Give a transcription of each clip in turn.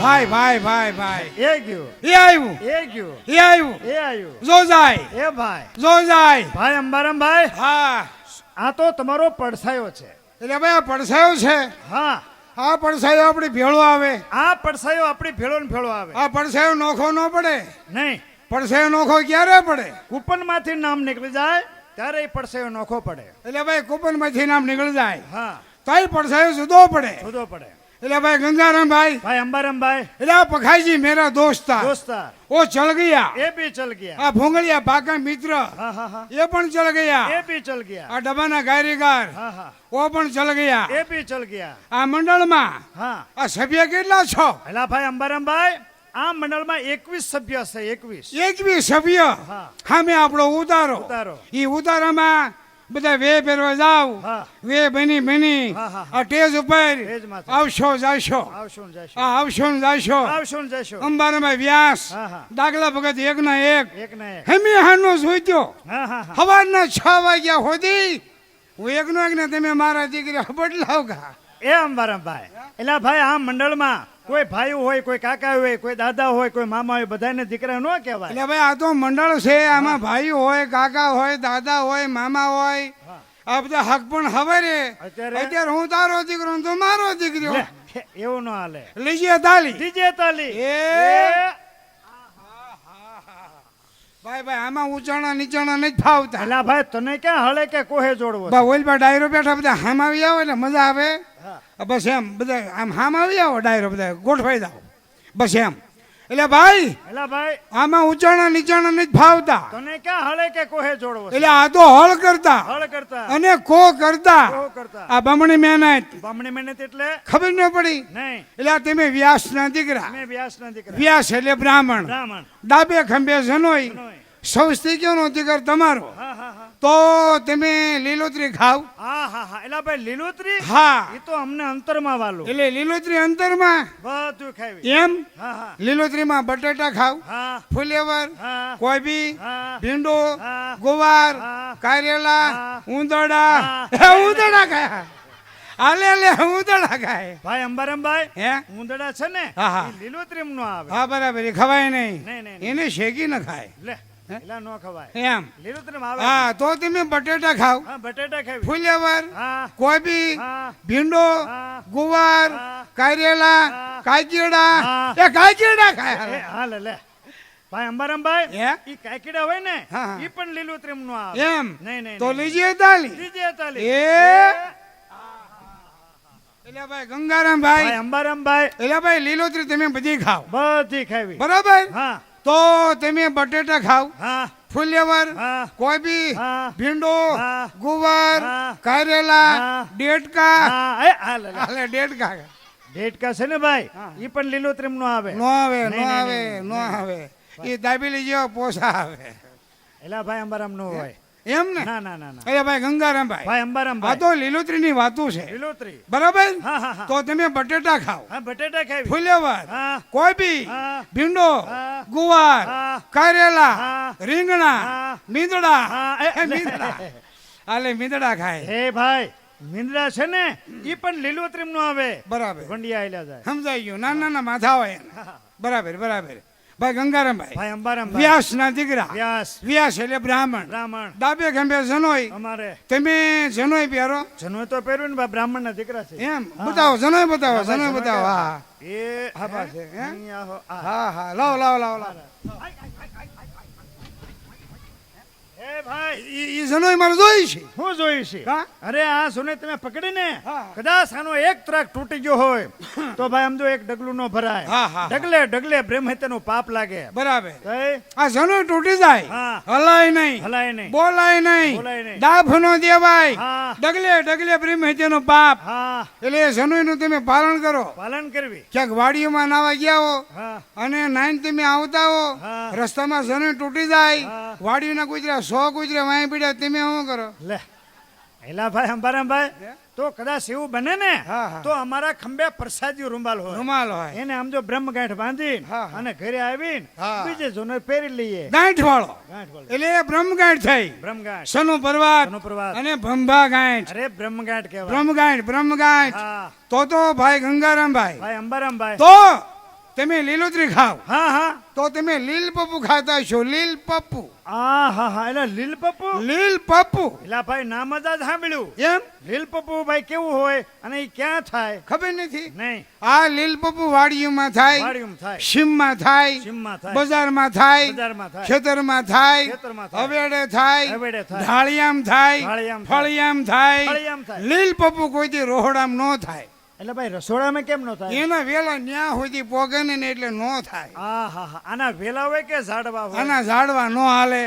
ભાઈ ભાઈ ભાઈ ભાઈ એ ગયું એ આવ્યું એ ગયું એ આવ્યું એ આવ્યું જો જાય એ ભાઈ જો જાય ભાઈ અંબારામ ભાઈ હા આ તો તમારો પડછાયો છે એટલે ભાઈ આ પડછાયો છે હા આ પડછાયો આપણી ભેળો આવે આ પડછાયો આપણી ભેળો ને ભેળો આવે આ પડછાયો નોખો ન પડે નહીં પડછાયો નોખો ક્યારે પડે કૂપન માંથી નામ નીકળી જાય ત્યારે એ પડછાયો નોખો પડે એટલે ભાઈ કૂપન માંથી નામ નીકળી જાય હા તોય પડછાયો જુદો પડે જુદો પડે એટલે ભાઈ ગંગારામ ભાઈ ભાઈ અંબારામ ભાઈ એટલે આ પખાઈજી મેરા દોસ્તા દોસ્તાર ઓ ચલ ગયા એ भी चल गया આ ભોંગળિયા પાકા મિત્ર हाँ हाँ हाँ એ પણ ચલ ગયા એ भी चल गया આ ડબ્બાના કારીગર हाँ हाँ ઓ પણ ચલ ગયા એ भी चल गया આ મંડળમાં હા આ સભ્ય કેટલા છો એલા ભાઈ અંબારામ ભાઈ આ મંડળમાં 21 સભ્ય છે 21 એક બી સભ્ય હા સામે આપણો ઉતારો ઉતારો ઈ ઉતારામાં બધા વે પહેરવા જાવ હા વે બની હા, હા. આ ટેજ ઉપર ટેજ માથે. આવશો જાશો આવશો ને જશો આ આવશો ને જાશો આવશો ને જશો અંબારામાં વ્યાસ હા હા દાખલા ભગત એક ના એક એક ને એક હેમી હાનો જોઈત્યો હા હા હા સવારના 6 વાગ્યા સુધી હું એકનો એક ને તમે મારા દીકરી બદલાવ ગા એ અંબારામ ભાઈ એલા ભાઈ આ મંડળમાં કોઈ ભાઈ હોય કોઈ કાકા હોય કોઈ દાદા હોય કોઈ મામા હોય બધાને દીકરા ન કહેવાય એટલે ભાઈ આ તો મંડળ છે આમાં ભાઈ હોય કાકા હોય દાદા હોય મામા હોય હા. આ બધા હક પણ હવે રે અત્યારે? અત્યારે હું તારો દીકરો ને તું મારો દીકરો લે, એવું ન હાલે લીજીએ તાલી ડીજે તાલી એ ભાઈ ભાઈ આમાં ઊંચાણા નીચાણા નથી ફાવતા એલા ભાઈ તને ક્યાં હળે કે કોહે જોડવો બા ઓલ પર ડાયરો બેઠા બધા હામ આવી આવો એટલે મજા આવે હા. બસ એમ બધા આમ હામ આવી આવો ડાયરો બધા ગોઠવાઈ જાઓ બસ એમ એટલે ભાઈ એલા ભાઈ આમાં ઊંચાણા નીચાણા નથી ફાવતા તને ક્યાં હળે કે કોહે જોડવો એટલે આ તો હળ કરતા હળ કરતા અને કો કરતા કોહો કરતા આ બમણી મહેનત બામણી મહેનત એટલે ખબર ન પડી નહીં એટલે આ તમે વ્યાસ ના દીકરા અમે વ્યાસના દીકરા વ્યાસ એટલે બ્રાહ્મણ બ્રાહ્મણ ડાબે ખંભે જનોય નોય. સૌસ્તિક્યનો દીકર તમારો હા હા હા તો તમે લીલોતરી ખાવ હા હા હા એલા ભાઈ લીલોતરી હા એ તો અમને અંતરમાં વાલું એટલે લીલોતરી અંતરમાં બધું ખાવી એમ હા હા લીલોતરીમાં બટાટા ખાવ હા ફુલેવર હા કોબી હા ભીંડો હા. ગોવાર હા. કારેલા હા. ઉંદરડા હા. ઉંદરડા ખાય હાલે લે ઉંદરડા ખાય ભાઈ અંબારામ ભાઈ હે ઉંદરડા છે ને હા, હા. ઈ લીલોતરીમ નો આવે હા બરાબર એ ખવાય નહીં નહીં, નહીં, નહીં. એને શેકી ન ખાય લે એલા નો ખવાય એમ લીલોતરીમ આવે હા તો તમે બટેટા ખાવ હા બટેટા ખાવી ફુલેવર હા કોબી હા ભીંડો હા. ગુવાર હા. કારેલા હા. કાચીડા હા. એ કાચીડા એ ખાય હા લે લે ભાઈ અંબારામ ભાઈ હે? ઈ કાકીડા હોય ને હા, હા. ઈ પણ લીલોતરીમ નો આવે એમ નહીં નહીં તો નહીં. લીજીએ તાલી લીજે તાલી એ. એટલે ભાઈ ગંગારામ ભાઈ ભાઈ અંબારામ ભાઈ એટલે ભાઈ લીલોતરી તમે બધી ખાવ બધી ખાવી બરાબર હા તો તમે બટેટા ખાવ હા ફુલેવર હા કોબી હા. ભીંડો હા. ગુવાર હા. કારેલા હા. ડેટકા હા એ હા લે લે હાલે ડેટકા ડેટકા છે ને ભાઈ ઈ પણ લીલોતરીમ નો આવે નો આવે નહીં, નો નહીં, આવે નહીં, નો આવે એ દાબેલી જેવો પોસા આવે એલા ભાઈ અંબારામ નો હોય એમ ને ના ના ના ના અરે ભાઈ ગંગારામ ભાઈ ભાઈ અંબારામ આ ભાઈ તો લીલોતરી ની વાતો છે લીલોતરી બરાબર હા હા હા તો તમે બટેટા ખાવ હા બટેટા ખાવી ફુલેવર હા કોબી હા. ભીંડો હા. ગુવાર હા. કારેલા હા. રીંગણા હા. મીંદડા હા, એ મીંદડા હાલે મીંદડા ખાય હે ભાઈ મીંદડા છે ને ઈ પણ લીલોતરીમ નો આવે બરાબર વંડિયા આયલા જાય સમજાઈ ગયું નાના નાના માથા હોય એને. બરાબર બરાબર ભાઈ ગંગારામ ભાઈ ભાઈ અંબારામ ભાઈ વ્યાસ ના દીકરા વ્યાસ વ્યાસ એટલે બ્રાહ્મણ બ્રાહ્મણ ડાબે ખંભે જનોય અમારે તમે જનોય પહેરો જનોય તો પહેર્યું ને ભાઈ બ્રાહ્મણ ના દીકરા છે એમ બતાવો જનોય બતાવો હા, ભાઈ, જનોય જનોય બતાવો પહેરો. હા એ હા બસ હે? અહીંયા હો, આ. હા હા લાવો લાવો લાવો લાવો હે ભાઈ ઈ જનોય મારે જોઈ છે શું જોયું છે હા? અરે આ સોને તમે પકડીને હા. કદાચ આનો એક ત્રાક તૂટી ગયો હોય તો ભાઈ આમ જો એક ડગલું નો ભરાય હા, હા. ડગલે ડગલે બ્રહ્મ હત્યાનું પાપ લાગે બરાબર તઈ આ જનોય તૂટી જાય હા. હલાય નહીં હલાય નહીં બોલાય નહીં બોલાય નહીં. દાફ નો દેવાય હા. ડગલે ડગલે પ્રેમ હત્યાનો પાપ હા એટલે એ જનોયનું તમે પાલન કરો પાલન કરવી ક્યાંક વાડીઓમાં નાવા ગયા હો હા અને નાઈન તમે આવતા હો હા. રસ્તામાં જનોય તૂટી જાય હા. વાડીના કૂતરા 100 કૂતરા વાંહી પડ્યા તમે શું કરો લે એલા ભાઈ અંબારામ ભાઈ તો કદાચ એવું બને ને હા, હા. તો અમારા ખંભે પ્રસાદી રૂમાલ હોય રૂમાલ હોય એને આમ જો બ્રહ્મ ગાંઠ બાંધી હા, હા. અને ઘરે આવીને હા. બીજે જોને પહેરી લઈએ ગાંઠ વાળો ગાંઠ બોલો એટલે એ બ્રહ્મગાંઠ થઈ બ્રહ્મ ગાંઠ સનુ પર્વત સનુ પર્વત. અને ભંભા ગાંઠ અરે બ્રહ્મ ગાંઠ કહેવાય બ્રહ્મગાંઠ બ્રહ્મગાંઠ હા તો ભાઈ ગંગારામ ભાઈ ભાઈ અંબારામ ભાઈ તો તમે લીલોતરી ખાવ હા હા તો તમે લીલ પપ્પુ ખાતા છો લીલ પપ્પુ આ હા હા એટલે લીલ પપ્પુ લીલ પપ્પુ એલા ભાઈ નામ જ આજ સાંભળ્યું એમ લીલ પપ્પુ ભાઈ કેવું હોય અને એ ક્યાં થાય ખબર નથી નહીં આ લીલ પપ્પુ વાડીઓમાં થાય વાડીમાં થાય સીમમાં થાય સીમમાં થાય બજારમાં થાય બજારમાં થાય ખેતરમાં થાય ખેતરમાં થાય હવેડે થાય હવેડે થાય ઢાળિયામ થાય ઢાળિયામ થાય ફળિયામ થાય ફળિયામ થાય લીલ પપ્પુ કોઈથી રોહડામ ન થાય એટલે ભાઈ રસોડામાં કેમ ન થાય એના વેલા ન્યા સુધી પોગે ને એટલે ન થાય આ હા હા આના વેલા હોય કે ઝાડવા હોય આના ઝાડવા ન હાલે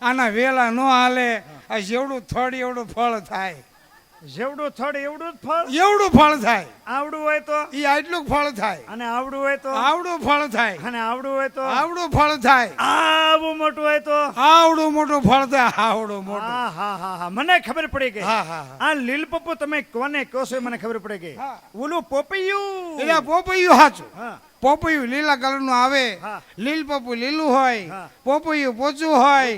આના વેલા ન હાલે આ જેવડું થડ એવડું ફળ થાય જેવડું થડ એવડું જ ફળ એવડું ફળ થાય આવડું હોય તો એ આટલું ફળ થાય અને આવડું હોય તો આવડું ફળ થાય અને આવડું હોય તો આવડું ફળ થાય આવું મોટું હોય તો આવડું મોટું ફળ થાય આવડું મોટું હા હા હા હા મને ખબર પડી ગઈ હા હા હા. આ લીલ પપ્પુ તમે કોને કહો છો એ મને ખબર પડી ગઈ હા. ઓલું પોપૈયું એટલે પોપૈયું સાચું હા પોપૈયું લીલા કલરનું આવે હા. લીલ પપ્પુ લીલું હોય હા. પોપૈયું પોચું હોય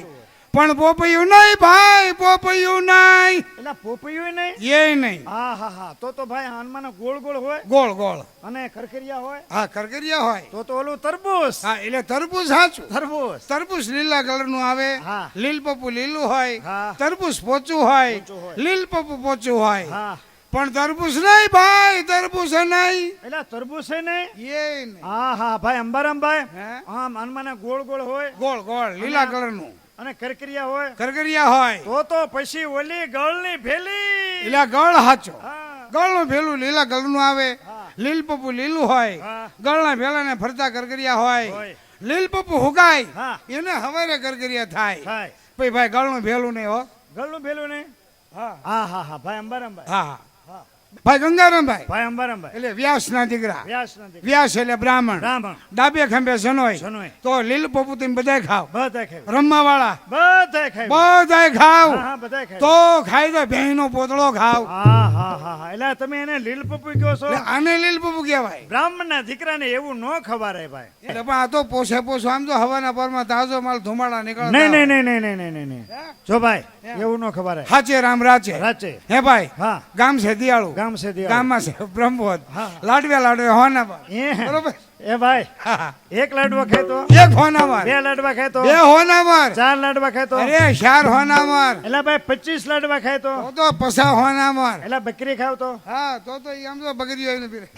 પણ પોપૈયું નહીં ભાઈ પોપૈયું નહીં એટલે પોપૈયું નહીં એ નહીં હા હા હા તો ભાઈ હનુમાન ગોળ ગોળ હોય ગોળ ગોળ અને ખરખરિયા હોય હા કરકરિયા હોય તો ઓલું તરબૂચ હા એટલે તરબૂચ સાચું તરબૂચ તરબૂચ લીલા કલરનું આવે હા. લીલ પપ્પુ લીલું હોય હા. તરબૂચ પોચું હોય પોચું હોય. લીલ પપ્પુ પોચું હોય હા પણ તરબૂચ નહીં ભાઈ તરબૂચ નહીં એટલે તરબૂચ છે ને એ નહીં હા હા ભાઈ અંબારામ ભાઈ હે? આમ હનુમાન ગોળ ગોળ હોય ગોળ ગોળ લીલા કલરનું અને કરકરિયા હોય કરકરિયા હોય તો પછી ઓલી ગળની ભેલી એટલે ગળ હાચો હા ગળનું ભેલું લીલા કલરનું આવે હા. લીલ પપ્પુ લીલું હોય હા. ગળના ભેલાને ફરતા કરકરિયા હોય હોય. લીલ પપ્પુ હુકાય હા. એને હવારે કરકરિયા થાય થાય પછી ભાઈ ગળનું ભેલું નહીં હો ગળનું ભેલું ને હા હા હા હા ભાઈ અંબારામ ભાઈ હા હા ભાઈ ગંગારામભાઈ ભાઈ અંબારામ ભાઈ એટલે વ્યાસના દીકરા વ્યાસ નથી વ્યાસ એટલે બ્રાહ્મણ બ્રાહ્મણ ડાબે ખંભે જનોય જનોય. તો લીલ પપ્પુ તમે બધાય ખાવ બધા ખાય રમવા વાળા બધા ખાય બધાય ખાવ હા હા બધા ખાય તો ખાઈ દો ભેંનો પોતળો ખાવ હા હા હા હા એટલે તમે એને લીલ પપ્પુ કહો છો એટલે આને લીલ પપ્પુ કહેવાય બ્રાહ્મણના દીકરાને એવું ન ખવારે ભાઈ એટલે પણ આ તો પોસે પોસો આમ તો હવાના પરમાં તાજો માલ ધુમાડા નીકળતા નહીં હોય. નહીં નહીં નહીં નહીં નહીં નહીં હે? જો ભાઈ એવું ન ખવારે હાચે રામ રાચે રાચે હે ભાઈ હા ગામ છે દિયાળુ ગામ છે દિયાળુ. ગામમાં છે બ્રહ્મોદ હા. લાડવે હોના પર એ બરોબર એ ભાઈ હા, હા. એક લાડવા ખાય તો એક હોના પર બે લાડવા ખાય તો બે હોના પર ચાર લાડવા ખાય તો અરે ચાર હોના પર એટલે ભાઈ 25 લાડવા ખાય તો તો પસા હોના પર એટલે બકરી ખાવ તો હા તો ઈ આમ તો બગડી આવીને પીરે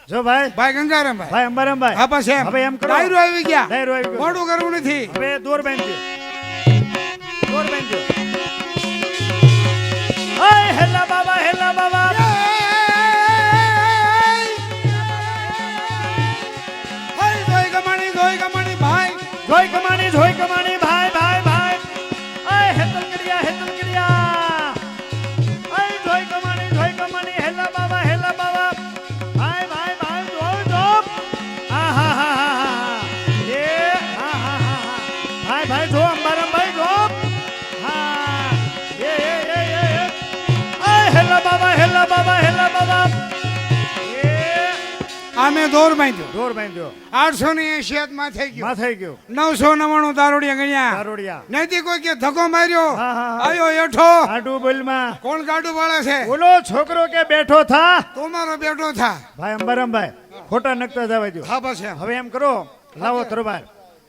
જો ભાઈ ભાઈ ગંગારામ ભાઈ ભાઈ અંબારામ ભાઈ હા બસ એમ હવે એમ કરો ડાયરો આવી ગયા ડાયરો આવી ગયો. મોડું કરવું નથી હવે દોર બાંધ્યો દોર બાંધ્યો હાય હેલા બાબા હેલા બાબા જોઈ કમાણી ભાઈ જોઈ કમાણી ભાઈ ભાઈ ભાઈ આય હેતલ કડિયા આય જોઈ કમાણી હેલા બાબા ભાઈ ભાઈ ભાઈ જો હા હા હા હા એ હા હા હા ભાઈ ભાઈ જો અંબારામ ભાઈ જો હા એ આય હેલા બાબા એ આમે દોર બાંધ્યો દોર બાંધ્યો 880 માં થઈ ગયો માં થઈ ગયો 999 દારૂડિયા ગણ્યા દારૂડિયા નહીતી કોઈ કે ધક્કો માર્યો હા, હા, હા. આયો એઠો આડું બોલમાં કોણ ગાડું વાળે છે ઓલો છોકરો કે બેઠો થા તમારો બેટો થા ભાઈ અંબારામ ભાઈ ખોટા નકતા જવા દો હા બસ એમ હવે એમ કરો લાવો તરવાર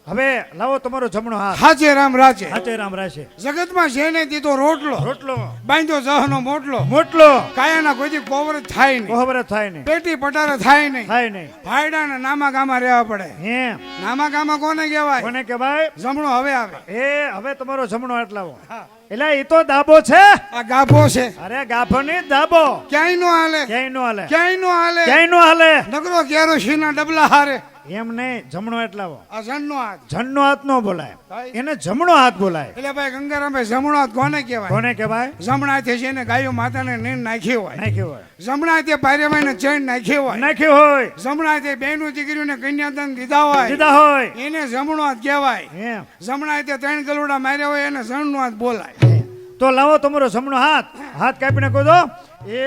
હવે લાવો તમારો જમણો હાથ હાચે રામ રાચે હાથે રામ રાશે જગતમાં જેને દીધો રોટલો રોટલો બાંધ્યો જહનો મોટલો મોટલો કાયાના કોઈથી કોવર થાય નહીં કોહબર થાય નહીં પેટી પટારે થાય નહીં થાય નહીં ભાઈડાને નામા ગામા રહેવા પડે એમ નામા ગામા કોને કહેવાય કોને કે ભાઈ જમણો હવે આવે એ હવે તમારો જમણો હાથ લાવો હા. એટલે એ તો દાબો છે આ ગાભો છે અરે ગાભો નહીં દાબો ક્યાંય નો હાલે ક્યાંય નો હાલે ક્યાંય નો હાલે ક્યાંય નો હાલે નકરો કેરોસીનના ડબલા હારે એમ નહીં જમણો હાથ લાવો આ જણનો હાથ જણનો હાથ નો બોલાય ભાઈ. એને જમણો હાથ બોલાય એટલે ભાઈ ગંગારામભાઈ જમણો હાથ કોને કહેવાય કોને કે ભાઈ જમણાથી છે ને ગાયો માતાને નીંદ નાખી હોય નાખ્યો હોય જમણાથી પારેમાઈને ચેન નાખી હોય નાખ્યો હોય જમણાથી બેનું દીકરીઓને કન્યાદાન દીધા હોય દીધા હોય એને જમણો હાથ કહેવાય એમ જમણાથી 3 ગલુડા માર્યા હોય એને જણનો હાથ બોલાય તો લાવો તમારો જમણો હાથ હાથ કાપી નાખો તો એ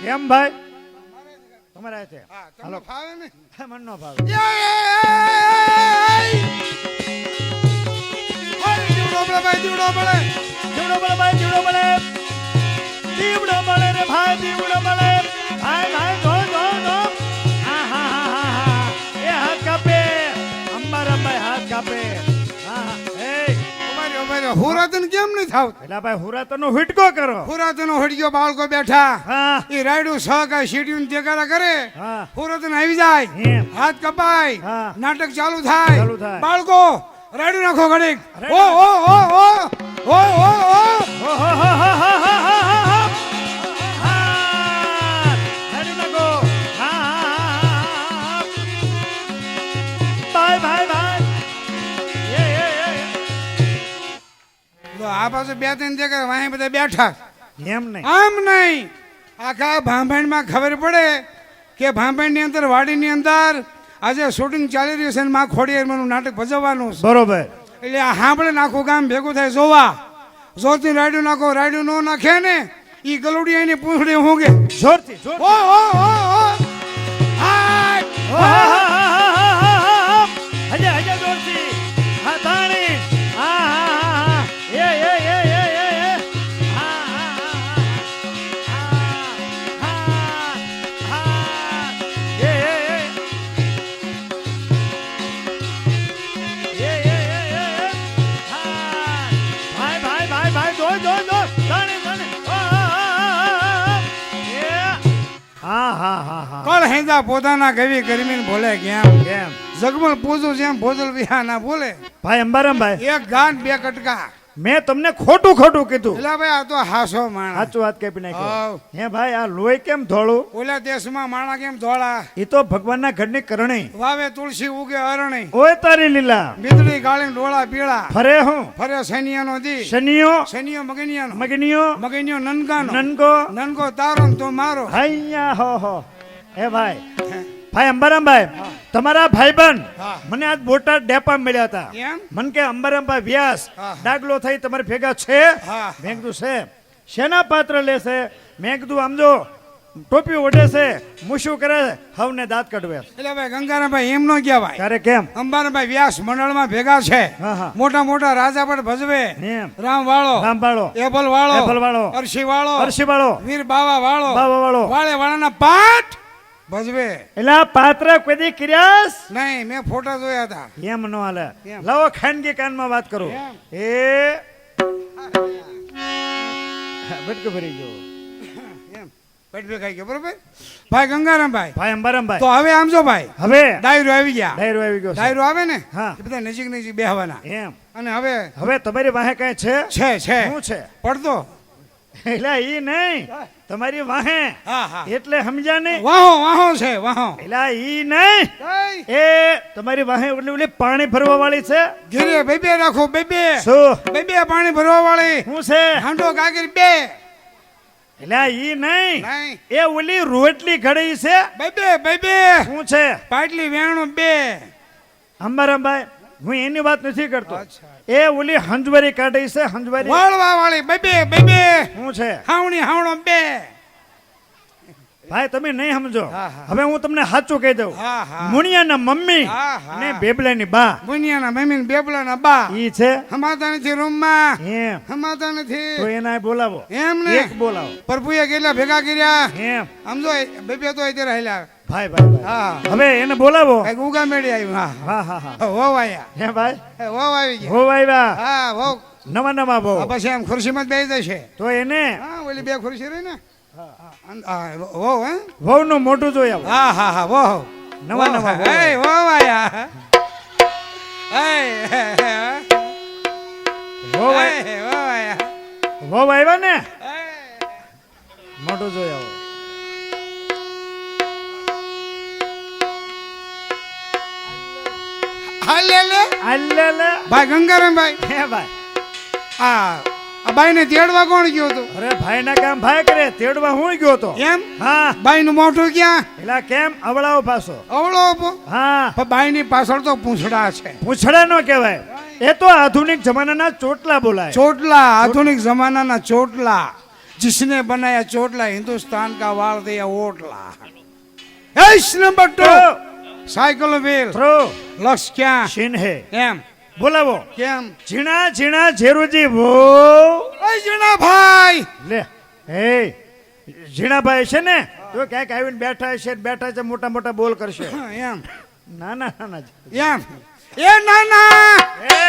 કેમ ભાઈ તમારા હાથે હા તમને ફાવે ને મન નો ભાવે દીવડો પડે ભાઈ દીવડો પડે જીવડો બળે ભાઈ જીવડો બળે દીવડો બળે રે ભાઈ દીવડો બળે ભાઈ ભાઈ જો જો જો તને કેમ નહીં થાવ એટલે ભાઈ હુરાતનો હુટકો કરો. પુરાતનો હડ્યો બાળકો બેઠા હા એ રાયડું સહકાય સીટીયું તેગારા કરે હા પુરાતન આવી જાય એમ. હાથ કપાય હા. નાટક ચાલુ થાય ચાલુ થાય. બાળકો રાયડું નાખો ઘડીક રાયડું. ઓ ઓ ઓ ઓ ઓ ઓ ઓ હો, હો, હો, હો, હો, હો, હો, હો. હા, હેડી નાખો. હા, હા, હા, હા, હા. ભાઈ ભાઈ ભાઈ એ, એ, એ. તો આ પાછું બે ત્રણ જગ્યા વાહે બધા બેઠા એમ નહીં. આમ નહીં આખા ભાંભણમાં ખબર પડે કે ભાંભણની અંદર વાડીની અંદર આજે શૂટિંગ ચાલી રહ્યું છે અને માં ખોડિયારમાંનું નાટક ભજવવાનું છે બરોબર. એટલે આ સાંભળે ને આખું ગામ ભેગું થાય જોવા જોતી રાયડું નાખો રાયડું નો નાખે ને ઈ ગલુડી એની પૂંછડી ઊંઘે જોરથી જોરથી. ઓ ઓ ઓ ઓ હાય, હો, હો, હાય. હો, હો, હો, હો, હો. હજે હજે જોરથી. હા તાણી. હા હા હા હા. એ એ એ એ એ એ. હા હા હા હા. હા હા. એ એ એ. એ એ એ એ એ. હા. ભાઈ ભાઈ ભાઈ ભાઈ જો જો જો. તાણી તાણી. ઓ, ઓ, ઓ, ઓ, ઓ. એ. હા હા હા હા. કળ હેંજા પોતાના કવિ કરમીને ભોલે કેમ કેમ જગમલ પૂજું જેમ ભોજલ વિહા ના બોલે ભાઈ અંબારામભાઈ એક ગાન બે કટકા મેં તમને ખોટું ખોટું કીધું. એટલે ભાઈ આ તો હાસો માણસ સાચું વાત કાપી નાખ્યો. હાવ. હે ભાઈ આ લોહી કેમ ધોળું? ઓલા દેશમાં માણા કેમ ધોળા એ તો ભગવાનના ઘરની કરણી. વાવે તુલસી ઉગે અરણી ઓય તારી લીલા બીજળી ગાળી ડોળા પીળા ફરે હું ફરે સૈનિયાનો દી શનિયો સૈનિયો મગનિયાનો મગનીયો મગનિયો નનકાનો નનકો નનકો તારો ને તો મારો હૈયા હો હો. હે ભાઈ ભાઈ અંબારામભાઈ તમારા ભાઈબંધ હા. મને આજ બોટાદ ડેપા મળ્યા હતા. એમ મન કે અંબારામભાઈ વ્યાસ હા. ડાગલો થઈ તમારી ભેગા છે? હા. મેં કીધું છે. શેના પાત્ર લેશે? મેં કીધું આમ જો ટોપી ઓઢે છે મૂછું કરે છે હવને દાંત કઢવે છે. એટલે ભાઈ ગંગારામભાઈ એમ નો કહેવાય ત્યારે કેમ? અંબારાભાઈ વ્યાસ મંડળમાં ભેગા છે હા, હા. મોટા મોટા રાજા પણ ભજવે એમ રામ વાળો રામબાળો એબલ વાળો એબલ વાળો, અરશી વાળો અરશીબાળો વીર બાવા વાળો બાવા વાળો. વાળે વાળાના પાઠ ભજવે એટલે આ પાત્ર કોઈ દી કર્યાસ? નહીં મેં ફોટા જોયા હતા એમ નો હાલે. એમ. લાવો ખાનગી કાનમાં વાત કરું. એમ. એ બટકું ભરી ગયો. એમ પેટ ભે ખાઈ ગયો બરોબર ભાઈ ગંગારામભાઈ ભાઈ અંબારામભાઈ તો હવે આમ જો ભાઈ હવે ડાયરો આવી ગયા ડાયરો આવી ગયો છે. ડાયરો આવે ને હા. એ બધા નજીક નજીક બેહવાના એમ અને હવે હવે તમારી વાહે કઈ છે? છે શું છે? પડતો એટલે ઈ નહીં તમારી વાહે હા હા એટલે સમજ્યા નહીં? વાહો વાહો છે વાહો એટલે ઈ નહીં કઈ? એ તમારી વાહે ઓલી ઓલી પાણી ભરવા વાળી છે. ઘેરે બેબે રાખો બેબે શું બેબે પાણી ભરવા વાળી શું છે? હાંડો કાગર બે એટલે ઈ નહીં નહીં એ ઓલી રોટલી ઘડી છે. બેબે બેબે શું છે? પાટલી વેણું બે અંબારામભાઈ હું એની વાત નથી કરતો. અચ્છા. એ ઓલી હંજવારી કાઢી છે. હંજવારી વાળવા વાળી બેબે બેબે શું છે? હાવણી હાવણો બે ભાઈ તમે નહીં સમજો. હા, હા. હવે હું તમને સાચું કહી દઉં. હા હા મુનિયાના મમ્મી હા, હા. અને બેબલાની બા બુનિયાના મમ્મી ને બેબલાના બા ઈ છે. હમાતા નથી રૂમમાં એમ હમાતા તો નથી એના બોલાવો. એમ ને એક બોલાવો. પ્રભુએ કેટલા ભેગા કર્યા એમ સમજો બેબે તો અત્યારે હેલા ભાઈ ભાઈ ભાઈ. હા હવે એને બોલાવો. કઈક ઉગા મેળી આવ્યું હા હા હા હા વહુ આયા હે ભાઈ વહુ આવી ગયા હો આવ્યા હા વહુ નવા નવા બહુ. આ પછી એમ ખુરશીમાં જ બેસી જશે તો એને હા ઓલી બે ખુરશી રહી ને વહુ હે વહુ નું મોઢું જોઈ આવો. હા હા હા વહુ નવા નવા વહુ. એ વહુ આયા વહુ આય- વહુ આયા વહુ આવ્યા ને એ. મોઢું જોઈ આવો. હાલે લે આલે લે. ભાઈ ગંગારામભાઈ હે ભાઈ આ બાઈ ને તેડવા કોણ ગયો હતો અરે ભાઈ ના કામ ભાઈ કરે તેડવા હું ગયો તો. એમ હા બાઈ નું મોઢું ક્યાં એલા કેમ અવળાવો પાછો. અવળો આપો હા પણ બાઈ ની પાછળ તો પૂંછડા છે પૂછડા નો કહેવાય. એ તો આધુનિક જમાનાના ચોટલા બોલાય. ચોટલા આધુનિક जमाना ચોટલા जिसने बनाया चोटला हिंदुस्तान का वाल दिया ओटला नंबर 2 साइकिल व्हील થ્રો लक्ष्य क्या શીન હે एम બોલાવો. केम ઝીણા ઝીણા ઝેરુજી વો जना भाई લે હે ઝીણાભાઈ છે ને તો ક્યાંક આવીને બેઠા છે બેઠા છે મોટા મોટા બોલ કરશે. एम નાના નાના एम ए नाना એ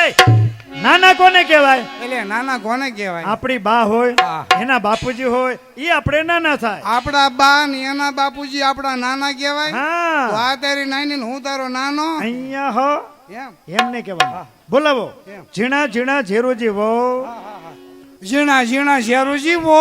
નાના કોને કહેવાય? એટલે નાના કોને કહેવાય? આપણી બા હોય, હા. એના બાપુજી હોય, એ આપણે નાના થાય. આપણા બા ને એના બાપુજી આપણા નાના કહેવાય. તો હા, આ તારી નાની ને હું તારો નાનો અહીંયા હો એમ. એમ નહીં કહેવાનું. બોલાવો. એમ. ઝીણા ઝીણા ઝેરોજી વહુ. ઝીણા ઝીણા શેરુજી બો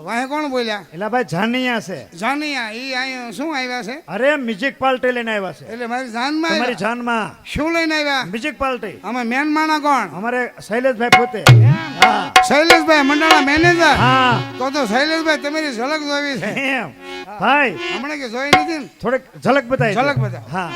વાહે કોણ બોલ્યા? એલા ભાઈ જાનિયા છે. જાનિયા ઈ અહીંયા શું આવ્યા છે? અરે મ્યુઝિક પાર્ટી લઈને આવ્યા છે. એટલે મારી જાનમાં તમારી આવ્યા? જાનમાં શું લઈને આવ્યા? Music party. અમે મેન માણા કોણ? અમારે શૈલેષભાઈ પોતે. હા શૈલેષભાઈ મંડળના મેનેજર. હા તો શૈલેષભાઈ તમારી ઝલક જોવી છે. એમ ભાઈ હમણાં કે જોઈ નથી ને? થોડીક ઝલક બતાવી દો. ઝલક બતાવો. હા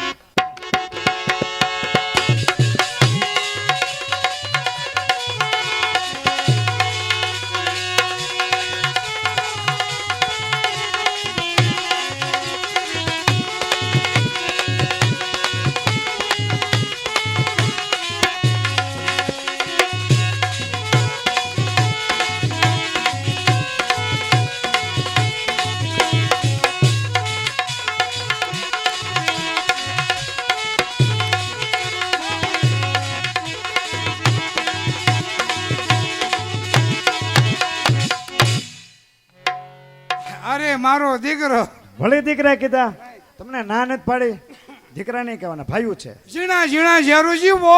અરે મારો દીકરો ભલે દીકરા કીધા તમને ના નથી પાડી. દીકરા નહીં કહેવાના, ભાઈઓ છે. ઝીણા ઝીણા શેરુજી બો